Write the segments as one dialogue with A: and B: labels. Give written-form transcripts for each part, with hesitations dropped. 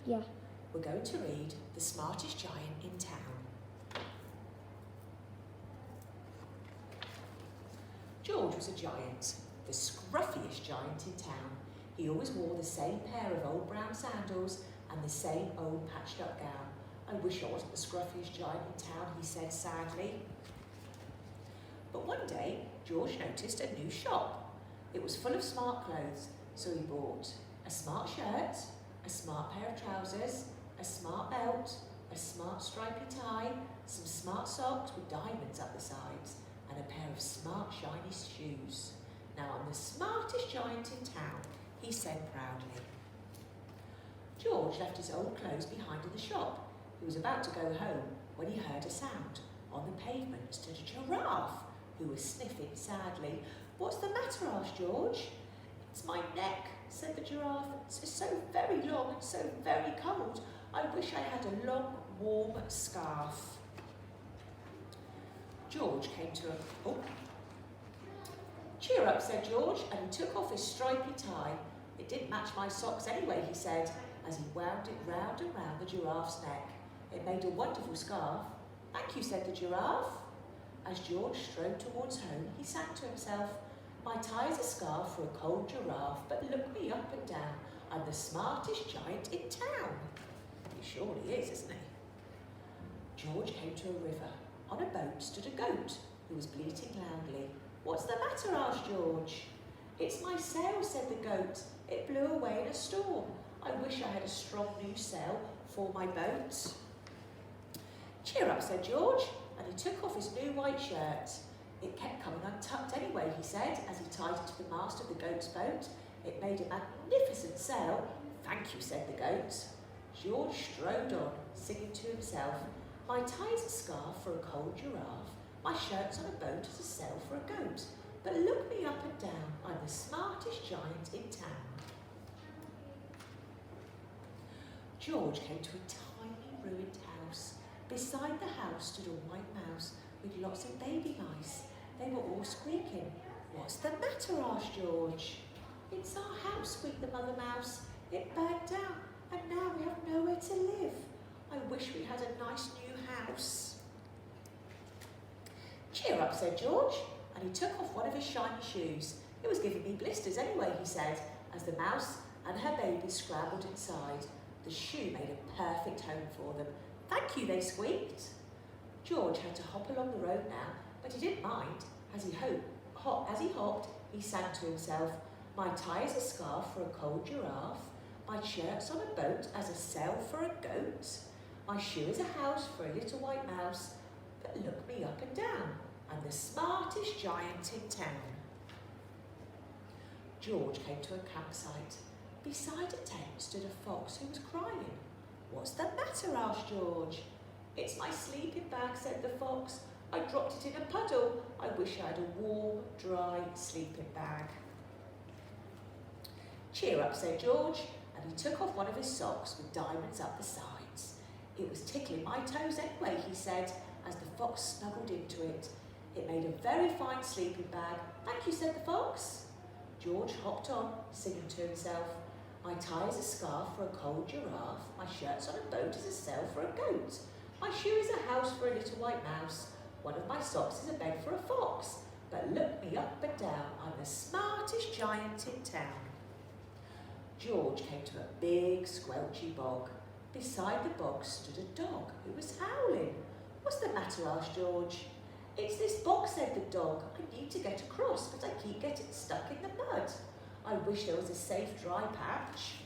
A: Yeah.
B: We're going to read The Smartest Giant in Town. George was a giant, the scruffiest giant in town. He always wore the same pair of old brown sandals and the same old patched up gown. I wish I wasn't the scruffiest giant in town, he said sadly. But one day, George noticed a new shop. It was full of smart clothes, so he bought a smart shirt, a smart pair of trousers, a smart belt, a smart stripy tie, some smart socks with diamonds up the sides, and a pair of smart shiny shoes. Now I'm the smartest giant in town, he said proudly. George left his old clothes behind in the shop. He was about to go home when he heard a sound. On the pavement stood a giraffe who was sniffing sadly. "What's the matter?" asked George. "It's my neck," said the giraffe. "It's so very long and so very cold. I wish I had a long, warm scarf." George came to a... Oh. "Cheer up," said George, and he took off his stripy tie. "It didn't match my socks anyway," he said, as he wound it round and round the giraffe's neck. "It made a wonderful scarf." "Thank you," said the giraffe. As George strode towards home, he sang to himself, "My tie's a scarf for a cold giraffe, but look me up and down. I'm the smartest giant in town." He surely is, isn't he? George came to a river. On a boat stood a goat who was bleating loudly. "What's the matter?" asked George. "It's my sail," said the goat. "It blew away in a storm. I wish I had a strong new sail for my boat." "Cheer up," said George, and he took off his new white shirt. "It kept coming untucked anyway," he said, as he tied it to the mast of the goat's boat. "It made a magnificent sail." "Thank you," said the goat. George strode on, singing to himself, "My tie's a scarf for a cold giraffe. My shirt's on a boat as a sail for a goat. But look me up and down, I'm the smartest giant in town." George came to a tiny ruined house. Beside the house stood a white mouse with lots of baby mice. They were all squeaking. "What's the matter?" asked George. "It's our house," squeaked the mother mouse. "It burned down and now we have nowhere to live. I wish we had a nice new house." "Cheer up," said George, and he took off one of his shiny shoes. "It was giving me blisters anyway," he said, as the mouse and her baby scrambled inside. The shoe made a perfect home for them. "Thank you," they squeaked. George had to hop along the road now, but he didn't mind. As he hopped, he sang to himself, "My tie is a scarf for a cold giraffe. My shirt's on a boat as a sail for a goat. My shoe is a house for a little white mouse. But look me up and down. I'm the smartest giant in town." George came to a campsite. Beside a tent stood a fox who was crying. "What's the matter?" asked George. "It's my sleeping bag," said the fox. "I dropped it in a puddle. I wish I had a warm, dry sleeping bag." "Cheer up," said George, and he took off one of his socks with diamonds up the sides. "It was tickling my toes anyway," he said, as the fox snuggled into it. "It made a very fine sleeping bag." "Thank you," said the fox. George hopped on, singing to himself, "My tie is a scarf for a cold giraffe. My shirt's on a boat as a sail for a goat. My shoe is a house for a little white mouse. One of my socks is a bed for a fox. But look me up and down, I'm the smartest giant in town." George came to a big squelchy bog. Beside the bog stood a dog who was howling. "What's the matter?" asked George. "It's this bog," said the dog. "I need to get across, but I keep getting stuck in the mud. I wish there was a safe dry patch."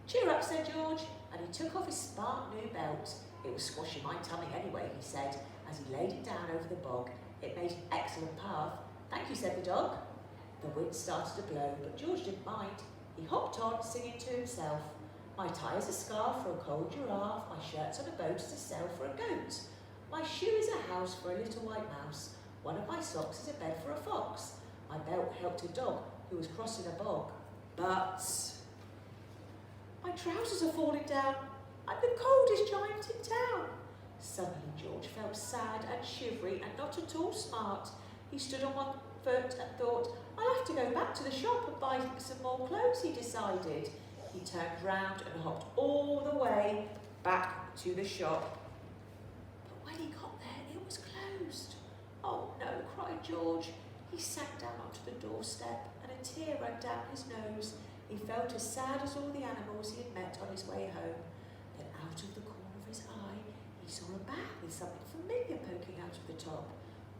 B: "Cheer up," said George, and he took off his smart new belt. "It was squashing my tummy anyway," he said, as he laid it down over the bog. "It made an excellent path." "Thank you," said the dog. The wind started to blow, but George didn't mind. He hopped on, singing to himself, "My tie is a scarf for a cold giraffe. My shirt's on a boat as a sail for a goat. My shoe is a house for a little white mouse. One of my socks is a bed for a fox. My belt helped a dog who was crossing a bog. But my trousers are falling down. I'm the coldest giant in town." Suddenly George felt sad and shivery and not at all smart. He stood on one foot and thought, "I'll have to go back to the shop and buy some more clothes," he decided. he turned round and hopped all the way back to the shop. But when he got there, it was closed. Oh no, cried George. He sat down onto the doorstep and a tear ran down his nose. He felt as sad as all the animals he had met on his way home. Then out of the corner of his eye, he saw a bag with something familiar poking out of the top.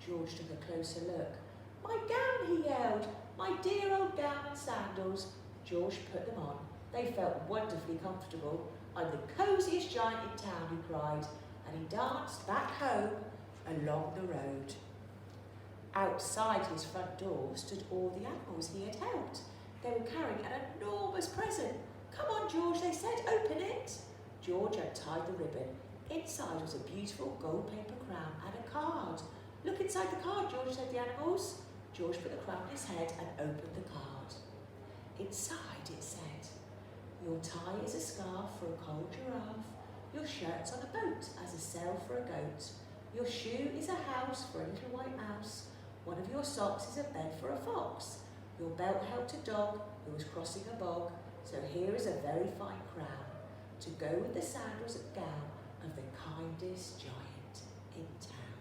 B: George took a closer look. My gown, he yelled. My dear old gown and sandals. George put them on. They felt wonderfully comfortable. I'm the cosiest giant in town, he cried, and he danced back home along the road. Outside his front door stood all the animals he had helped. They were carrying an enormous present. Come on, George, they said, open it. George untied the ribbon. Inside was a beautiful gold paper crown and a card. Look inside the card, George, said the animals. George put the crown on his head and opened the card. Inside it said, your tie is a scarf for a cold giraffe. Your shirt's on a boat as a sail for a goat. Your shoe is a house for a little white mouse. One of your socks is a bed for a fox. Your belt helped a dog who was crossing a bog. So here is a very fine crown to go with the sandals and gown of the kindest giant in town.